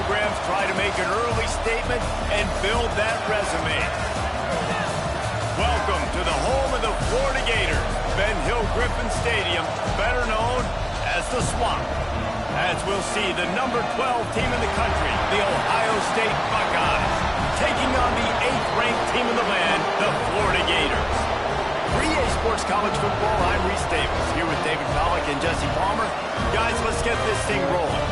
programs try to make an early statement and build that resume. Welcome to the home of the Florida Gators, Ben Hill Griffin Stadium, better known as the Swamp. As we'll see the number 12 team in the country, the Ohio State Buckeyes, taking on the 8th-ranked team in the land, the Florida Gators. For EA Sports College Football, I'm Reese Davis, here with David Pollack and Jesse Palmer. Guys, let's get this thing rolling.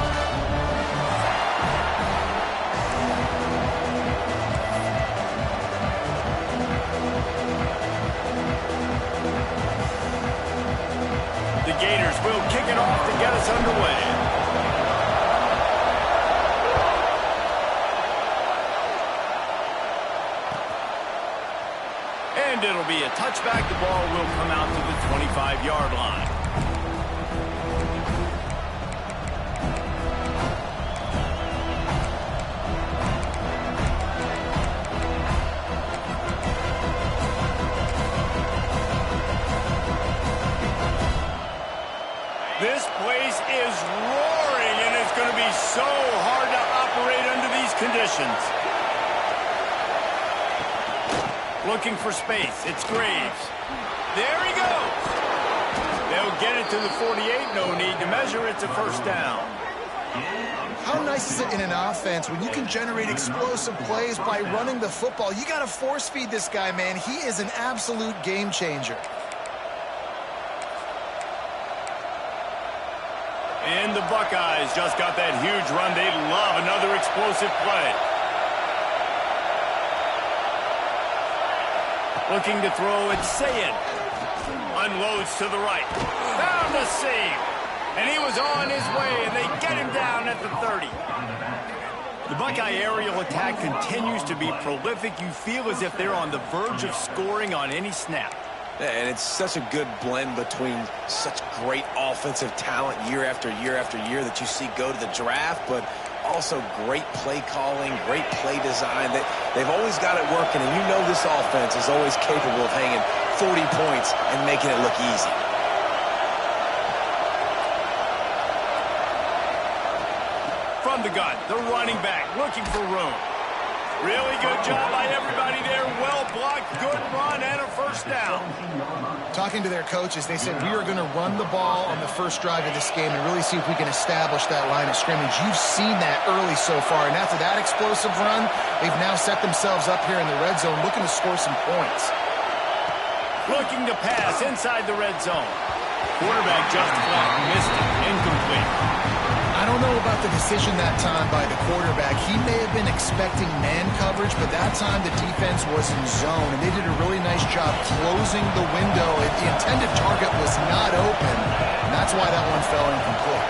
The Gators will kick it off to get us underway. And it'll be a touchback. The ball will come out to the 25-yard line. This place is roaring, and it's going to be so hard to operate under these conditions. Looking for space. It's Graves. There he goes. They'll get it to the 48. No need to measure. It's a first down. How nice is it in an offense when you can generate explosive plays by running the football? You got to force feed this guy, man. He is an absolute game changer. And the Buckeyes just got that huge run. They love another explosive play. Looking to throw, it's Sayed. Unloads to the right. Found the seam. And he was on his way, and they get him down at the 30. The Buckeye aerial attack continues to be prolific. You feel as if they're on the verge of scoring on any snap. And it's such a good blend between such great offensive talent year after year after year that you see go to the draft, but also great play calling, great play design. They've always got it working, and you know this offense is always capable of hanging 40 points and making it look easy. From the gun, the running back looking for room. Really good job by everybody there. Well blocked, good run, and a first down. Talking to their coaches, they said, we are going to run the ball on the first drive of this game and really see if we can establish that line of scrimmage. You've seen that early so far, and after that explosive run, they've now set themselves up here in the red zone looking to score some points. Looking to pass inside the red zone. Quarterback just flat missed it. Incomplete. I don't know about the decision that time by the quarterback. He may have been expecting man coverage, but that time the defense was in zone, and they did a really nice job closing the window. The intended target was not open, and that's why that one fell incomplete.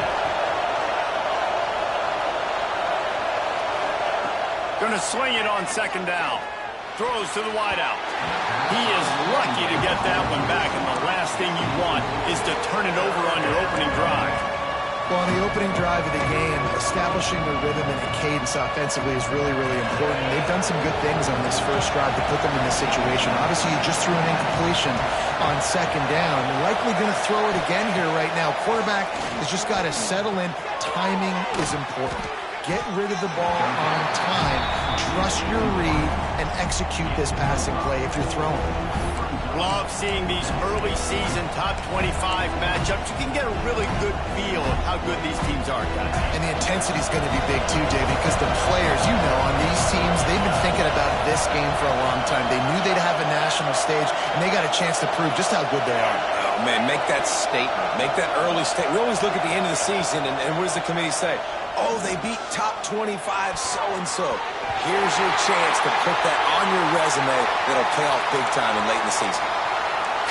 Going to sling it on second down. Throws to the wideout. He is lucky to get that one back, and the last thing you want is to turn it over on your opening drive. Well, on the opening drive of the game, establishing the rhythm and the cadence offensively is really, really important. They've done some good things on this first drive to put them in this situation. Obviously, you just threw an incompletion on second down. They're likely going to throw it again here right now. Quarterback has just got to settle in. Timing is important. Get rid of the ball on time. Trust your read and execute this passing play if you're throwing. Love seeing these early season top 25 matchups. You can get a really good feel of how good these teams are, guys. And the intensity is going to be big too, David, because the players, you know, on these teams, they've been thinking about this game for a long time. They knew they'd have a national stage, and they got a chance to prove just how good they are. Oh, man, make that statement. Make that early statement. We always look at the end of the season, and what does the committee say? Oh, they beat top 25 so-and-so. Here's your chance to put that on your resume that'll pay off big time and late in the season.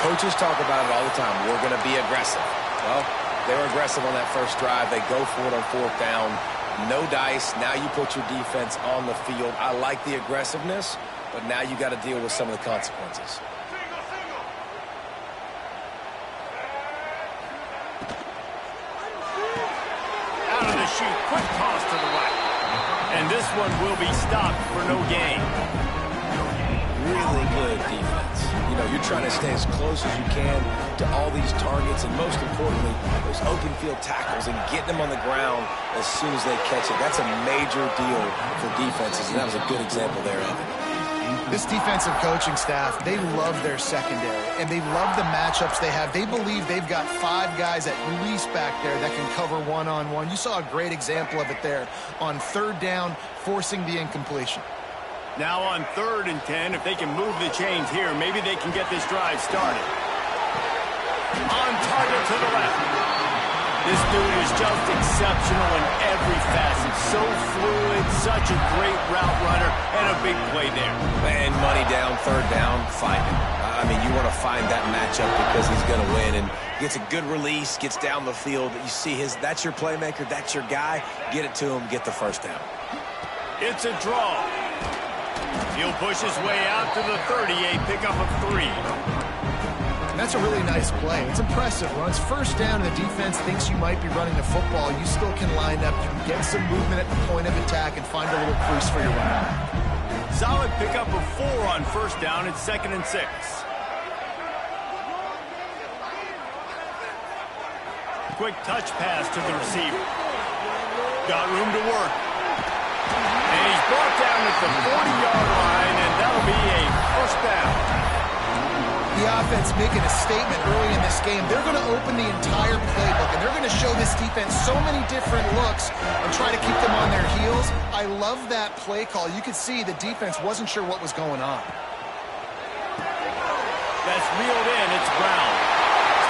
Coaches talk about it all the time. We're going to be aggressive. Well, they were aggressive on that first drive. They go for it on fourth down. No dice. Now you put your defense on the field. I like the aggressiveness, but now you got to deal with some of the consequences. Out of the chute, quick toss to the right. And this one will be stopped for no gain. Really good defense. You know, you're trying to stay as close as you can to all these targets, and most importantly, those open field tackles and getting them on the ground as soon as they catch it. That's a major deal for defenses, and that was a good example there of it. This defensive coaching staff, they love their secondary, and they love the matchups they have. They believe they've got 5 guys at least back there that can cover one-on-one. You saw a great example of it there on 3rd down, forcing the incompletion. Now on 3rd and 10, if they can move the chains here, maybe they can get this drive started. On target to the left. This dude is just exceptional in every facet. So fluid, such a great route runner, and a big play there. And money down, 3rd down, find him. I mean, you want to find that matchup because he's going to win, and gets a good release, gets down the field. You see that's your playmaker, that's your guy. Get it to him, get the 1st down. It's a draw. He'll push his way out to the 38, pick up a 3. That's a really nice play. It's impressive. Runs 1st down, and the defense thinks you might be running the football. You still can line up. You can get some movement at the point of attack and find a little crease for your running back. Solid pickup of 4 on 1st down. It's 2nd and 6. Quick touch pass to the receiver. Got room to work. And he's brought down at the 40-yard line, and that'll be a 1st down. The offense making a statement early in this game. They're going to open the entire playbook, and they're going to show this defense so many different looks and try to keep them on their heels. I love that play call. You could see the defense wasn't sure what was going on. That's reeled in. It's Brown.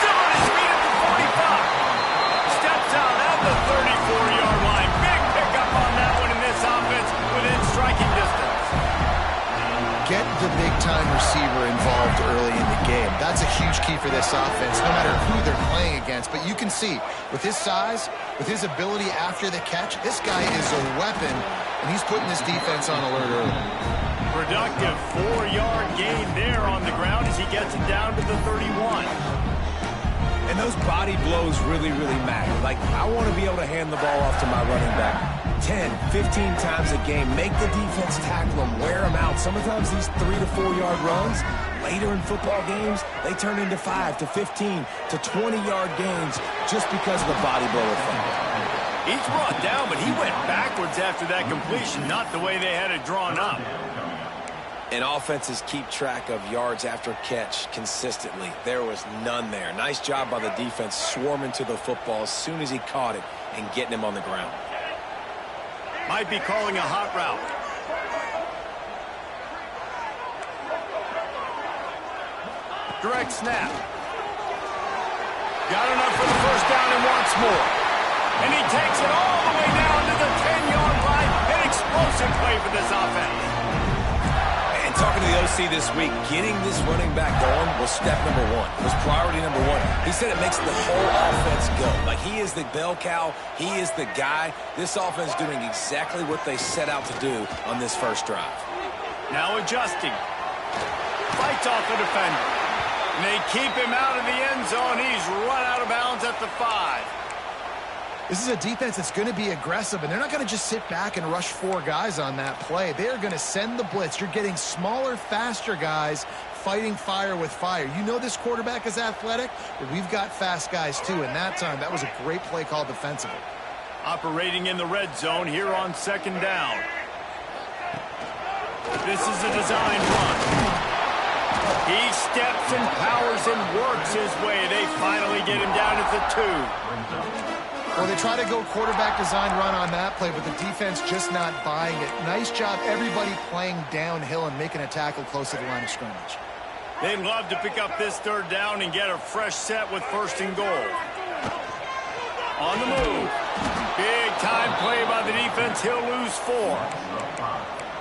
Still on his feet at the 45. Steps out at the 34-yard line. Big pickup on that one in this offense within striking distance. Get the big-time receiver involved early in the game. That's a huge key for this offense, no matter who they're playing against. But you can see, with his size, with his ability after the catch, this guy is a weapon, and he's putting this defense on alert early. Productive 4-yard gain there on the ground as he gets it down to the 31. And those body blows really, really matter. Like, I want to be able to hand the ball off to my running back 10, 15 times a game. Make the defense tackle them, wear them out. Sometimes these 3 to 4 yard runs, later in football games, they turn into 5 to 15 to 20-yard gains just because of the body blow effect. He's brought down, but he went backwards after that completion, not the way they had it drawn up. And offenses keep track of yards after catch consistently. There was none there. Nice job by the defense swarming to the football as soon as he caught it and getting him on the ground. Might be calling a hot route. Direct snap. Got enough for the 1st down and wants more. And he takes it all the way down to the 10-yard line. An explosive play for this offense. And talking to the OC this week, getting this running back going was step number 1. It was priority number 1. He said it makes the whole offense go. Like, he is the bell cow. He is the guy. This offense doing exactly what they set out to do on this 1st drive. Now adjusting. Fights off the defender. And they keep him out of the end zone. He's run out of bounds at the 5. This is a defense that's going to be aggressive, and they're not going to just sit back and rush 4 guys on that play. They are going to send the blitz. You're getting smaller, faster guys fighting fire with fire. You know this quarterback is athletic, but we've got fast guys too, and that time, that was a great play call defensively. Operating in the red zone here on 2nd down. This is a design run. He steps and powers and works his way. They finally get him down at the 2. Well, they try to go quarterback design run on that play, but the defense just not buying it. Nice job, everybody playing downhill and making a tackle close to the line of scrimmage. They'd love to pick up this 3rd down and get a fresh set with 1st and goal. On the move. Big time play by the defense. He'll lose 4.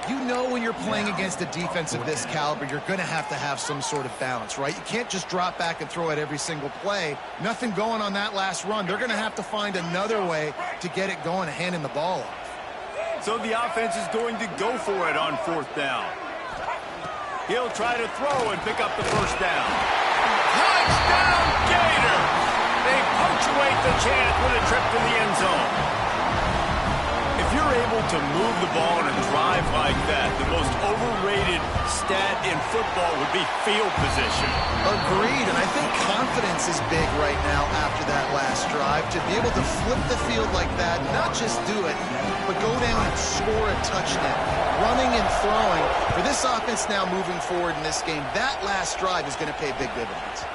You know when you're playing against a defense of this caliber, you're going to have some sort of balance, right? You can't just drop back and throw it every single play. Nothing going on that last run. They're going to have to find another way to get it going and handing the ball off. So the offense is going to go for it on 4th down. He'll try to throw and pick up the 1st down. Touchdown, Gator! They punctuate the chance with a trip to the end zone. If you're able able to move the ball on a drive like that, the most overrated stat in football would be field position. Agreed, and I think confidence is big right now after that last drive. To be able to flip the field like that, not just do it, but go down and score a touchdown. Running and throwing. For this offense now moving forward in this game, that last drive is going to pay big dividends.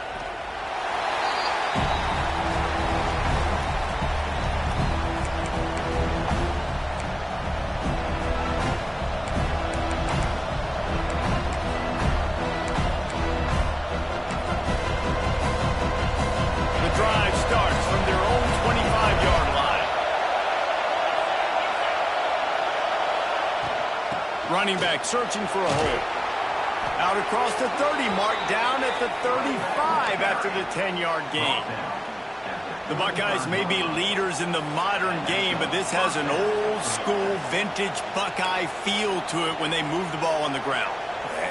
Running back searching for a hole. Out across the 30 mark, down at the 35 after the 10-yard gain. The Buckeyes may be leaders in the modern game, but this has an old-school, vintage Buckeye feel to it when they move the ball on the ground.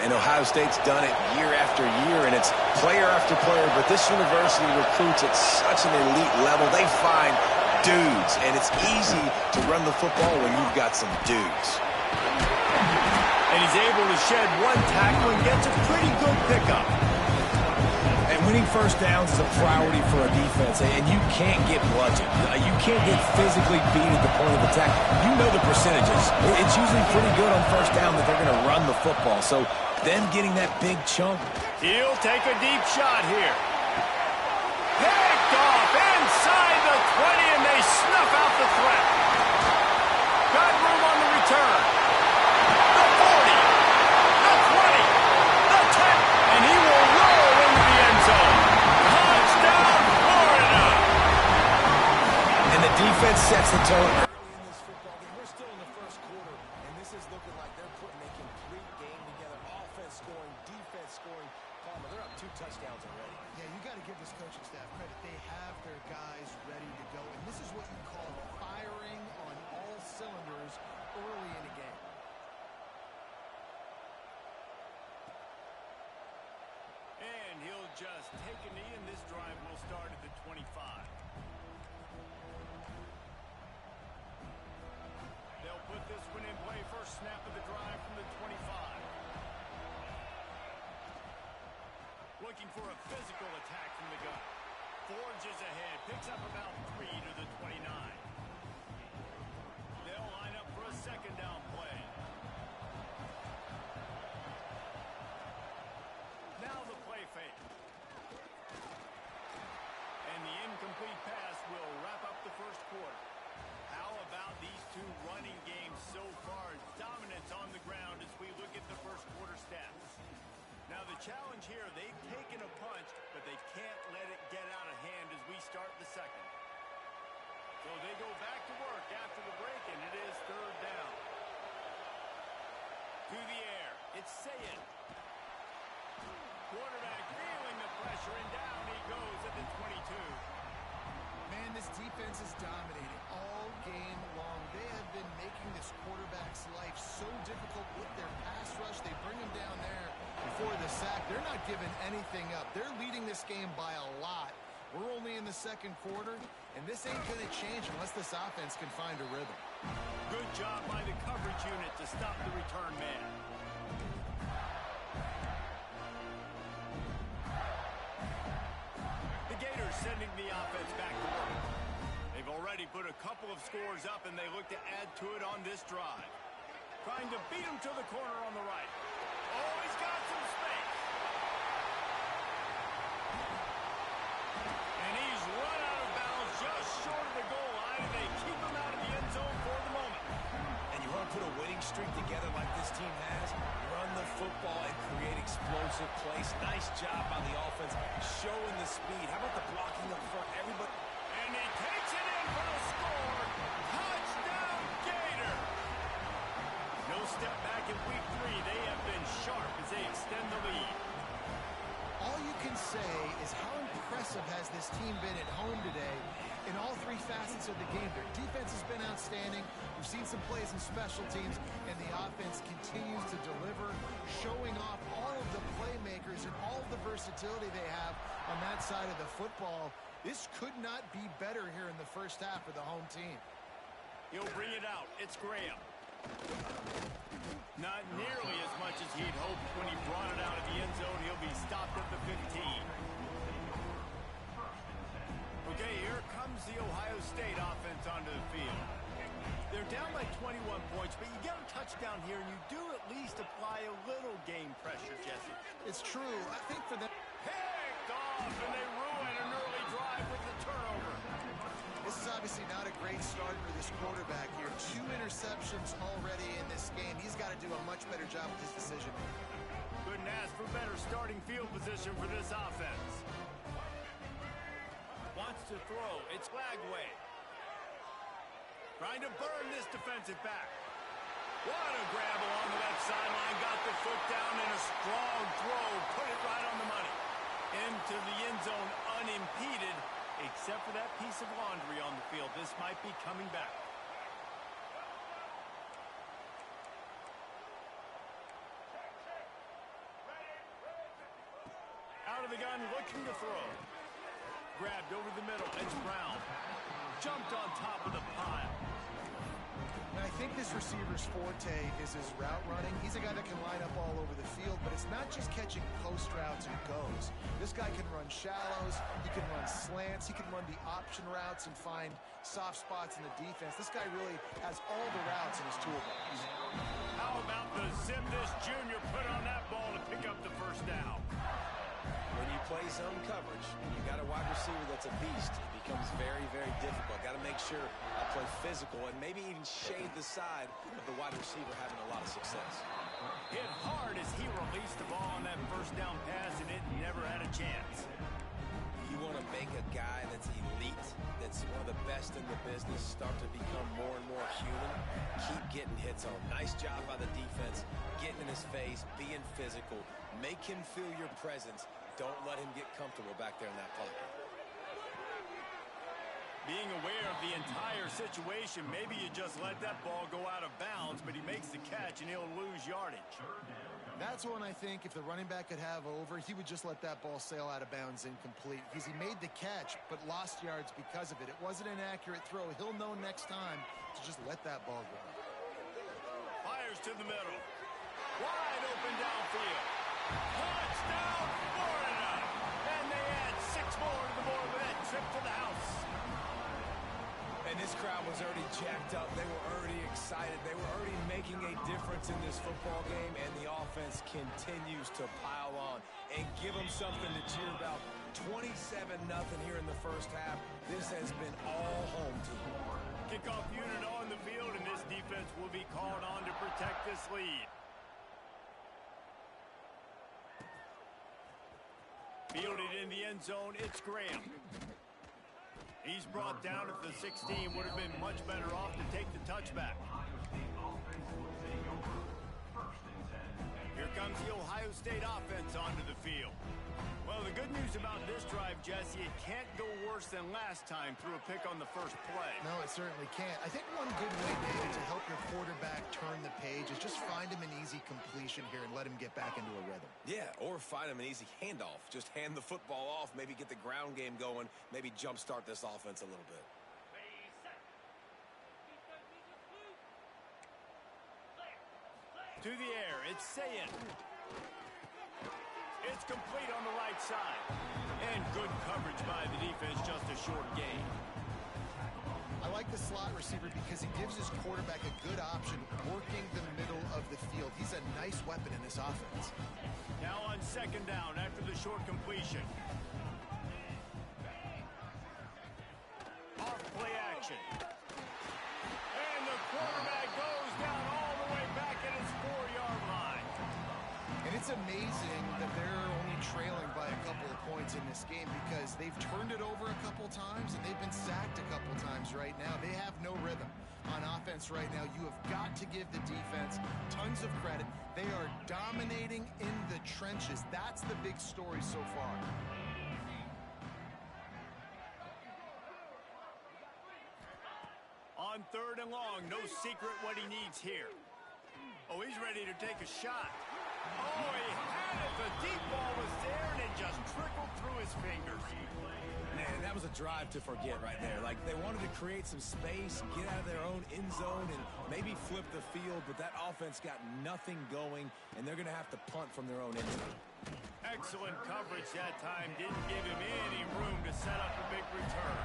And Ohio State's done it year after year, and it's player after player, but this university recruits at such an elite level. They find dudes, and it's easy to run the football when you've got some dudes. And he's able to shed one tackle and gets a pretty good pickup. And winning first downs is a priority for a defense, and you can't get bludgeoned. You can't get physically beat at the point of attack. You know the percentages. It's usually pretty good on first down that they're going to run the football. So them getting that big chunk. He'll take a deep shot here. Picked off inside the 20, and they snuff out the threat. Got room on the return. The 40, the 20, the 10, and he will roll into the end zone. Touchdown, Florida! And the defense sets the tone early in this football game. We're still in the first quarter, and this is looking like they're putting a complete game together. Offense scoring, defense scoring. Palmer, they're up 2 touchdowns already. Yeah, you got to give this coaching staff credit. They have their guys ready to go, and this is what you call firing on all cylinders early in a game. And he'll just take a knee, and this drive will start at the 25. They'll put this one in play. First snap of the drive from the 25. Looking for a physical attack from the gun. Forges ahead, picks up about 3 to the 29. They'll line up for a second down play. Now the play fake. And the incomplete pass will wrap up the first quarter. How about these two running games so far? Dominance on the ground as we look at the first quarter stats. Now the challenge here, they've taken a punch, but they can't let it get out of hand as we start the second. So they go back to work after the break, and it is third down. To the air, it's Sayed. Quarterback feeling the pressure, and down he goes at the 22. Man, this defense is dominating all game long. They have been making this quarterback's life so difficult with their pass rush. They bring him down there before the sack. They're not giving anything up. They're leading this game by a lot. We're only in the second quarter, and this ain't going to change unless this offense can find a rhythm. Good job by the coverage unit to stop the return man. The Gators sending the offense back to work. They've already put a couple of scores up, and they look to add to it on this drive. Trying to beat him to the corner on the right. Oh, he's got some space. And he's run out of bounds just short of the goal line, and they keep him out of the end zone for the moment. And you want to put a winning streak together like this team has, run the football and create explosive plays. Nice job by the offense, showing the speed. How about the blocking up front? Everybody. And he takes it in for the score. Touchdown, Gator. No step back in week 3. They have been sharp as they extend the lead. All you can say is how impressive has this team been at home today in all 3 facets of the game. Their defense has been outstanding. We've seen some plays in special teams, and the offense continues to deliver, showing off all of the playmakers and all of the versatility they have on that side of the football. This could not be better here in the first half for the home team. He'll bring it out. It's Graham. Not nearly as much as he'd hoped when he brought it out of the end zone. He'll be stopped at the 15. Okay, here comes the Ohio State offense onto the field. They're down by 21 points, but you get a touchdown here, and you do at least apply a little game pressure, Jesse. It's true. I think for them... Picked off, and they ruin an early drive with the turnover. This is obviously not a great start for this quarterback here. 2 interceptions already in this game. He's got to do a much better job with his decision. Couldn't ask for better starting field position for this offense. Wants to throw. It's Lagway. Trying to burn this defensive back. What a grab along the left sideline. Got the foot down and a strong throw. Put it right on the money. Into the end zone unimpeded. Except for that piece of laundry on the field. This might be coming back. Out of the gun, looking to throw. Grabbed over the middle. It's Brown. Jumped on top of the pile. And I think this receiver's forte is his route running. He's a guy that can line up all over the field, but it's not just catching post routes and goes. This guy can run shallows, he can run slants, he can run the option routes and find soft spots in the defense. This guy really has all the routes in his toolbox. How about the Zimnis Jr. put on that ball to pick up the first down? When you play zone coverage, you got a wide receiver that's a beast. It becomes very, very difficult. Got to make sure I play physical and maybe even shade the side of the wide receiver having a lot of success. Hit hard as he released the ball on that first down pass, and it never had a chance. You want to make a guy that's elite, that's one of the best in the business, start to become more and more human. Keep getting hits on. Nice job by the defense, getting in his face, being physical. Make him feel your presence. Don't let him get comfortable back there in that pocket. Being aware of the entire situation, maybe you just let that ball go out of bounds, but he makes the catch and he'll lose yardage. That's one I think if the running back could have over, he would just let that ball sail out of bounds incomplete because he made the catch but lost yards because of it. It wasn't an accurate throw. He'll know next time to just let that ball go. Fires to the middle. Wide open downfield. Touchdown, Florida! And they add 6 more to the board with that trip to the house. And this crowd was already jacked up. They were already excited. They were already making a difference in this football game, and the offense continues to pile on and give them something to cheer about. 27-0 here in the first half. This has been all home team. Kickoff unit on the field, and this defense will be called on to protect this lead. Fielded in the end zone, it's Graham. He's brought down at the 16. Would have been much better off to take the touchback. Here comes the Ohio State offense onto the field. Well, the good news about this drive, Jesse, it can't go worse than last time through a pick on the first play. No, it certainly can't. I think one good way, David, to help your quarterback turn the page is just find him an easy completion here and let him get back into a rhythm. Yeah, or find him an easy handoff. Just hand the football off, maybe get the ground game going, maybe jumpstart this offense a little bit. To the air, it's Sayin. It's complete on the right side. And good coverage by the defense, just a short gain. I like the slot receiver because he gives his quarterback a good option working the middle of the field. He's a nice weapon in this offense. Now on second down after the short completion. Off play action. And the quarterback goes down all the way back at his 4-yard line. And it's amazing that they're only trailing by a couple of points in this game because they've turned it over a couple times and they've been sacked a couple times right now. They have no rhythm on offense right now. You have got to give the defense tons of credit. They are dominating in the trenches. That's the big story so far. On third and long, no secret what he needs here. Oh, he's ready to take a shot. Oh, he had it. The deep ball was there, and it just trickled through his fingers. Man, that was a drive to forget right there. Like, they wanted to create some space, get out of their own end zone, and maybe flip the field, but that offense got nothing going, and they're going to have to punt from their own end zone. Excellent coverage that time. Didn't give him any room to set up a big return.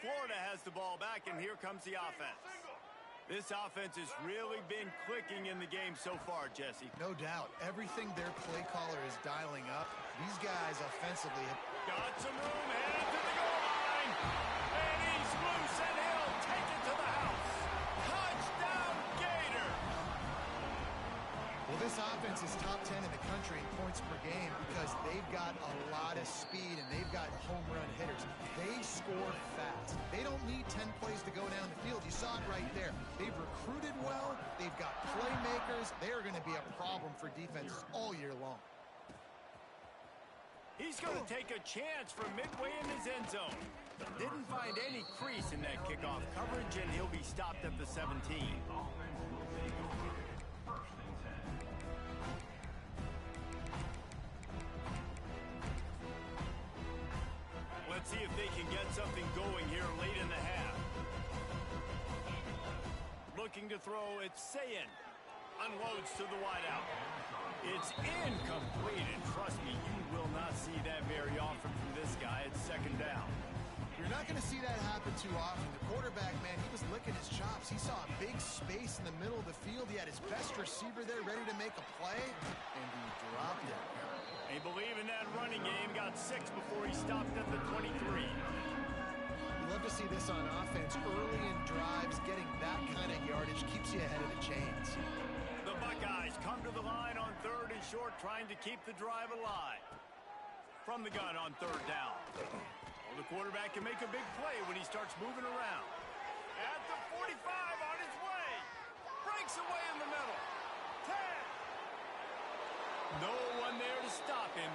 Florida has the ball back, and here comes the offense. This offense has really been clicking in the game so far, Jesse. No doubt. Everything their play caller is dialing up, these guys offensively have got some room, headed to the goal line. And he's loose, and he'll take it to the house. Touchdown, Gator! Well, this offense is top 10 in the country in points per game because they've got a lot of speed and they've got home run hitters. They score fast. They don't need 10 plays to go down the field. You saw it right there. They've recruited well. They've got playmakers. They are going to be a problem for defenses all year long. He's going to take a chance from midway in his end zone. Didn't find any crease in that kickoff coverage, and he'll be stopped at the 17. Let's see if they can get something going here late in the half. Looking to throw, it's Sayin. Unloads to the wideout. It's incomplete, and trust me, you will not see that very often from this guy. It's second down. You're not going to see that happen too often. The quarterback, man, he was licking his chops. He saw a big space in the middle of the field. He had his best receiver there ready to make a play, and he dropped it. They believe in that running game. Got 6 before he stopped at the 23. You love to see this on offense. Early in drives, getting that kind of yardage keeps you ahead of the chains. The Buckeyes come to the line on 3rd and short, trying to keep the drive alive. From the gun on 3rd down. Well, the quarterback can make a big play when he starts moving around. At the 45 on his way. Breaks away in the middle. 10. No one there to stop him,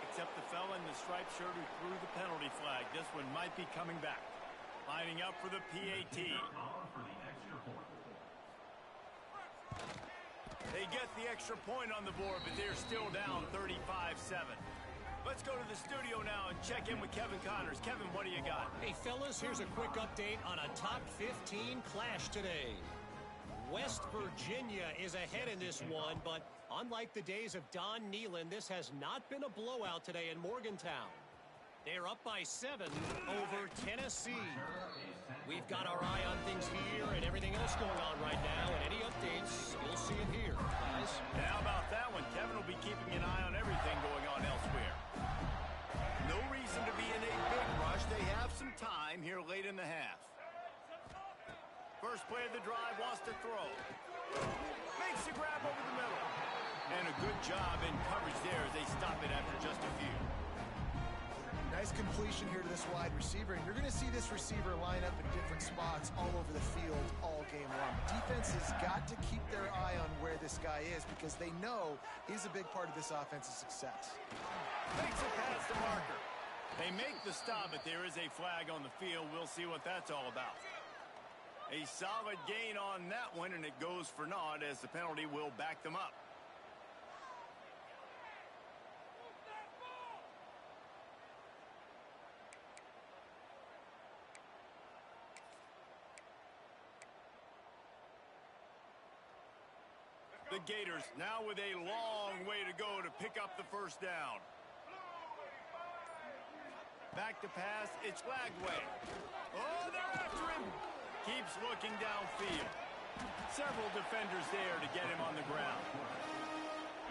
except the fella in the striped shirt who threw the penalty flag. This one might be coming back. Lining up for the PAT. They get the extra point on the board, but they're still down 35-7. Let's go to the studio now and check in with Kevin Connors. Kevin, what do you got? Hey, fellas, here's a quick update on a top 15 clash today. West Virginia is ahead in this one, but unlike the days of Don Nehlen, this has not been a blowout today in Morgantown. They're up by 7 over Tennessee. We've got our eye on things here and everything else going on right now, and any updates, you'll see it here, guys. And how about that one? Kevin will be keeping an eye on everything going on elsewhere. No reason to be in a big rush. They have some time here late in the half. First play of the drive, wants to throw. Makes the grab over the middle. And a good job in coverage there as they stop it after just a few. Nice completion here to this wide receiver, and you're going to see this receiver line up in different spots all over the field all game long. Defense has got to keep their eye on where this guy is because they know he's a big part of this offense's success. Makes it past the marker. They make the stop, but there is a flag on the field. We'll see what that's all about. A solid gain on that one, and it goes for naught as the penalty will back them up. The Gators now with a long way to go to pick up the first down. Back to pass, it's Lagway. Oh, they're after him. Keeps looking downfield. Several defenders there to get him on the ground.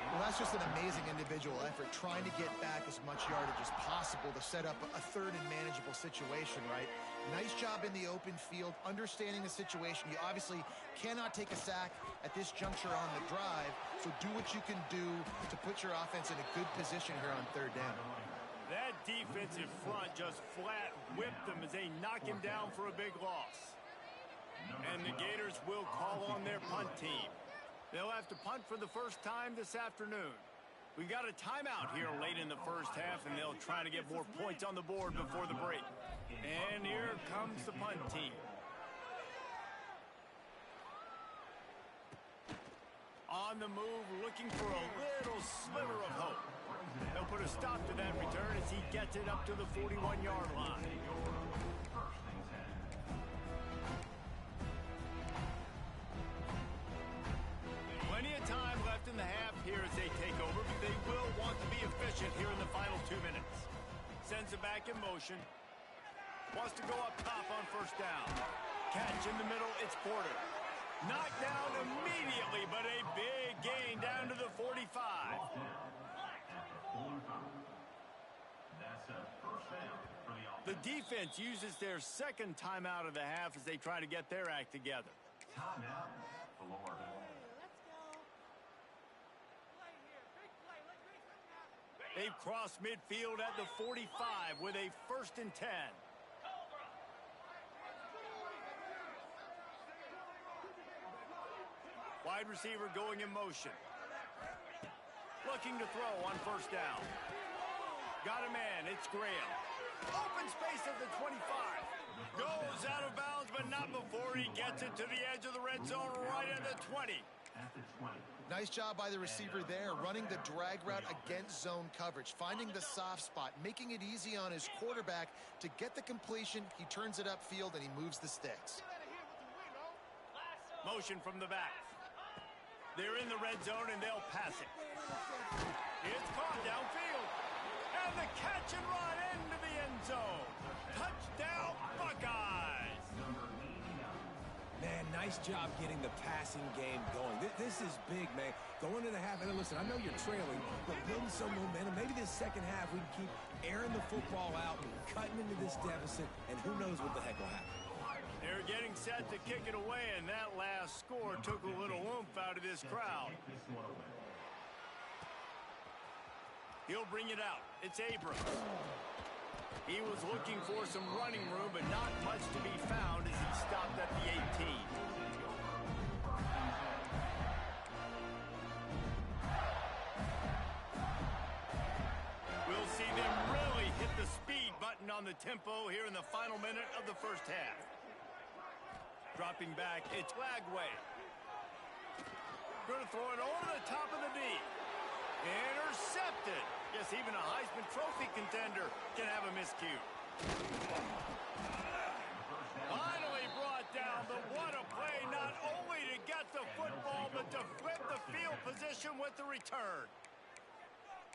Well, that's just an amazing individual effort, trying to get back as much yardage as possible to set up a third and manageable situation, right? Nice job in the open field, understanding the situation. You obviously cannot take a sack at this juncture on the drive, so do what you can do to put your offense in a good position here on 3rd down. That defensive front just flat whipped them as they knock him down for a big loss. And the Gators will call on their punt team. They'll have to punt for the first time this afternoon. We've got a timeout here late in the first half, and they'll try to get more points on the board before the break. And here comes the punt team. On the move, looking for a little sliver of hope. They'll put a stop to that return as he gets it up to the 41-yard line. Plenty of time left in the half here as they take over, but they will want to be efficient here in the final 2 minutes. Sends it back in motion. Wants to go up top on first down. Catch in the middle, it's Porter. Knocked down immediately, but a big gain down to the 45. The defense uses their second timeout of the half as they try to get their act together. Timeout, Florida. They've crossed midfield at the 45 with a 1st and 10. Wide receiver going in motion. Looking to throw on first down. Got a man, it's Graham. Open space at the 25. Goes out of bounds, but not before he gets it to the edge of the red zone right at the 20. Nice job by the receiver there, running the drag route against zone coverage, finding the soft spot, making it easy on his quarterback to get the completion. He turns it upfield, and he moves the sticks. Motion from the back. They're in the red zone, and they'll pass it. It's caught downfield. And the catch and run into the end zone. Touchdown, Buckeyes. Man, nice job getting the passing game going. This is big, man. Going to the half, and listen, I know you're trailing, but building some momentum. Maybe this second half we can keep airing the football out, cutting into this deficit, and who knows what the heck will happen. They're getting set to kick it away, and that last score took a little oomph out of this crowd. He'll bring it out. It's Abrams. He was looking for some running room, but not much to be found as he stopped at the 18. We'll see them really hit the speed button on the tempo here in the final minute of the first half. Dropping back, it's Lagway. Going to throw it over the top of the D. Intercepted. Yes, even a Heisman Trophy contender can have a miscue. Finally brought down, but what a play, not only to get the football, but to flip the field position with the return.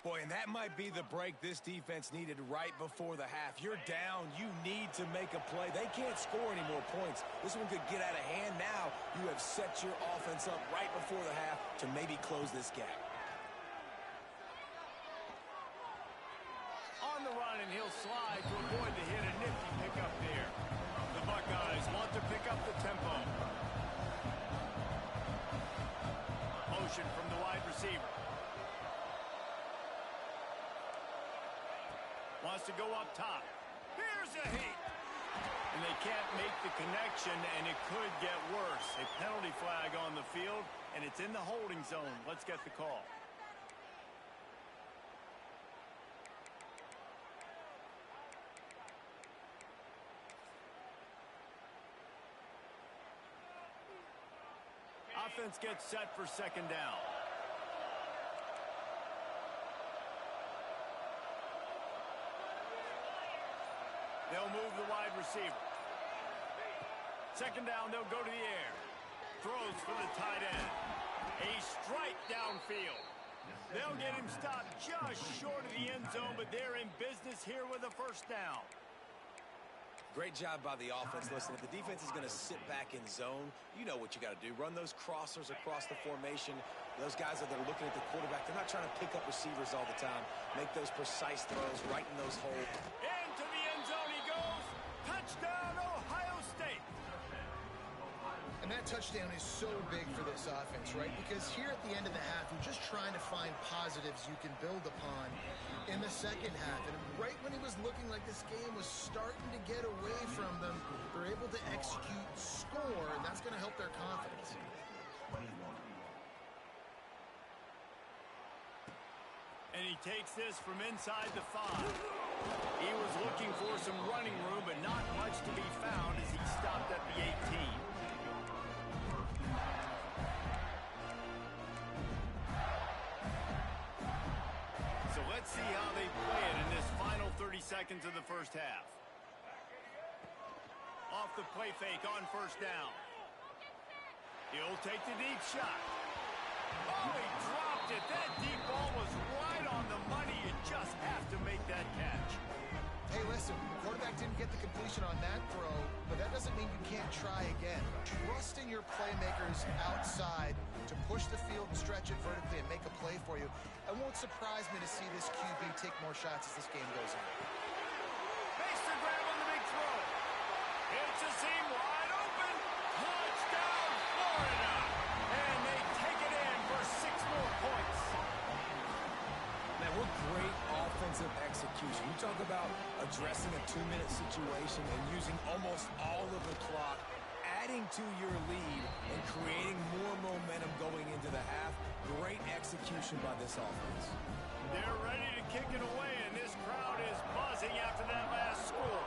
Boy, and that might be the break this defense needed right before the half. You're down. You need to make a play. They can't score any more points. This one could get out of hand now. You have set your offense up right before the half to maybe close this gap. On the run, and he'll slide to avoid the hit. A nifty pickup there. The Buckeyes want to pick up the tempo. Motion from the wide receiver. Wants to go up top. Here's a heat. And they can't make the connection, and it could get worse. A penalty flag on the field, and it's in the holding zone. Let's get the call. Offense gets set for second down. They'll move the wide receiver. Second down, they'll go to the air. Throws for the tight end. A strike downfield. They'll get him stopped just short of the end zone, but they're in business here with a first down. Great job by the offense. Listen, if the defense is going to sit back in zone, you know what you got to do. Run those crossers across the formation. Those guys that are looking at the quarterback, they're not trying to pick up receivers all the time. Make those precise throws right in those holes. Into the end zone he goes. Touchdown, Ohio State. And that touchdown is so big for this offense, right? Because here at the end of the half, you're just trying to find positives you can build upon in the second half. And right when it was looking like this game was starting to get away from them, they're able to execute, score, and that's going to help their confidence. And he takes this from inside the 5. He was looking for some running room, but not much to be found as he stopped at the 18. Let's see how they play it in this final 30 seconds of the first half. Off the play fake on first down. He'll take the deep shot. Oh, he dropped it. That deep ball was right on the money. You just have to make that catch. Hey, listen, the quarterback didn't get the completion on that throw, but that doesn't mean you can't try again. Trust in your playmakers outside to push the field and stretch it vertically and make a play for you. It won't surprise me to see this QB take more shots as this game goes on. Makes the grab on the big throw. It's a seam wide open. Touchdown, Florida. And they take it in for 6 more points. Man, what great offensive execution. You talk about addressing a 2-minute situation and using almost all of the clock, adding to your lead and creating more momentum going into the half. Great execution by this offense. They're ready to kick it away, and this crowd is buzzing after that last score.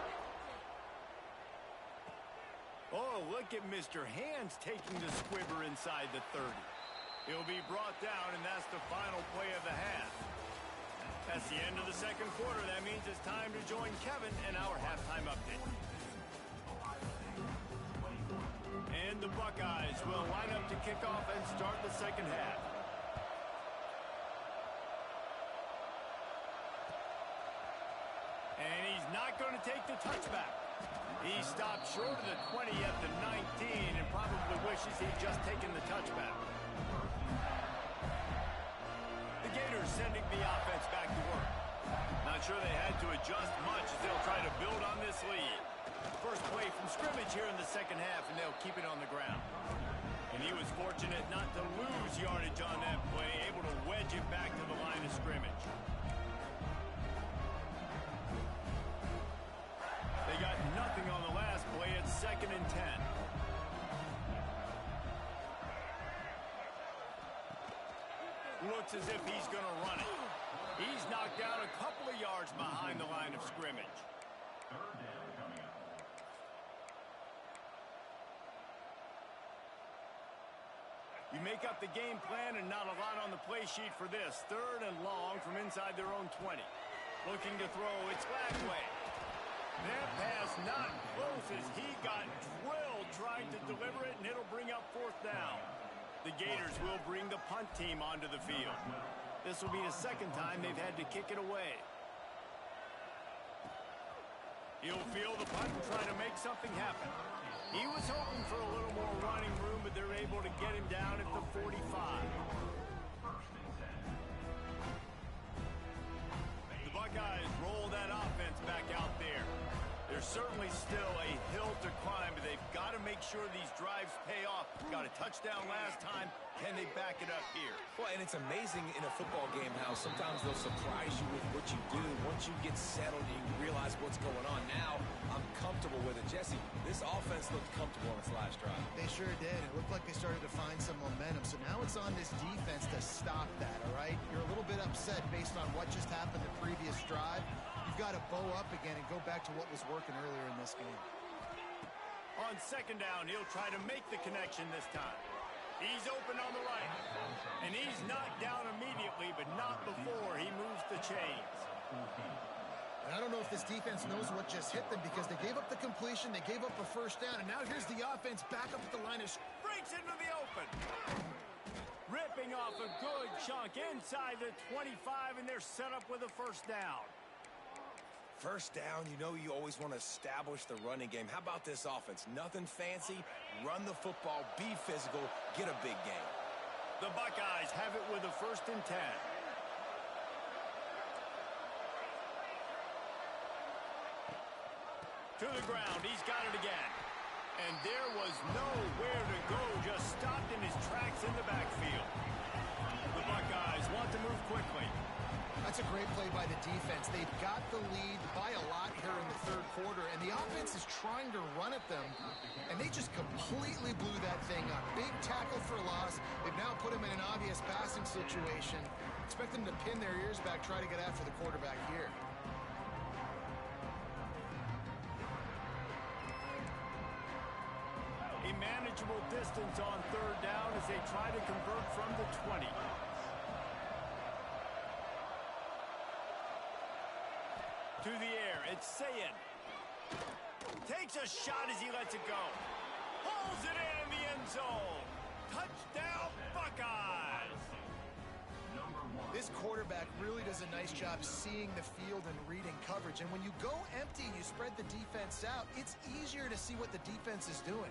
Oh, look at Mr. Hands taking the squibber inside the 30. He'll be brought down, and that's the final play of the half. That's the end of the second quarter. That means it's time to join Kevin in our halftime update. And the Buckeyes will line up to kick off and start the second half. And he's not going to take the touchback. He stopped short of the 20 at the 19 and probably wishes he'd just taken the touchback. The Gators sending the offense back to work. Not sure they had to adjust much as they'll try to build on this lead. First play from scrimmage here in the second half, and they'll keep it on the ground. And he was fortunate not to lose yardage on that play, able to wedge it back to the line of scrimmage. They got nothing on the last play. It's 2nd and 10. Looks as if he's going to run it. He's knocked down a couple of yards behind the line of scrimmage. Third down coming up. You make up the game plan and not a lot on the play sheet for this. 3rd and long from inside their own 20. Looking to throw, it's Lagway. That pass not close as he got drilled trying to deliver it, and it'll bring up 4th down. The Gators will bring the punt team onto the field. This will be the 2nd time they've had to kick it away. He'll field the punt and try to make something happen. He was hoping for a little more running room, but they're able to get him down at the 45. The Buckeyes roll that offense back out there. There's certainly still a hill to climb, but they've got to make sure these drives pay off. Got a touchdown last time. Can they back it up here? Well, and it's amazing in a football game how sometimes they'll surprise you with what you do. Once you get settled and you realize what's going on, now I'm comfortable with it. Jesse, this offense looked comfortable on its last drive. They sure did. It looked like they started to find some momentum. So now it's on this defense to stop that, all right? You're a little bit upset based on what just happened the previous drive. You've got to bow up again and go back to what was working earlier in this game. On 2nd down, he'll try to make the connection this time. He's open on the right. And he's knocked down immediately, but not before he moves the chains. And I don't know if this defense knows what just hit them because they gave up the completion, they gave up a 1st down, and now here's the offense back up at the line of Breaks into the open. Ripping off a good chunk inside the 25, and they're set up with a 1st down. 1st down, you know you always want to establish the running game. How about this offense? Nothing fancy. Run the football, be physical, get a big game. The Buckeyes have it with a 1st and 10. To the ground, he's got it again. And there was nowhere to go, just stopped in his tracks in the backfield. The Buckeyes want to move quickly. That's a great play by the defense. They've got the lead by a lot here in the 3rd quarter, and the offense is trying to run at them, and they just completely blew that thing up. Big tackle for loss. They've now put them in an obvious passing situation. Expect them to pin their ears back, try to get after the quarterback here. A manageable distance on 3rd down as they try to convert from the 20. through the air. It's Sayin. Takes a shot as he lets it go. Pulls it in the end zone. Touchdown, Buckeyes. This quarterback really does a nice job seeing the field and reading coverage. And when you go empty and you spread the defense out, it's easier to see what the defense is doing.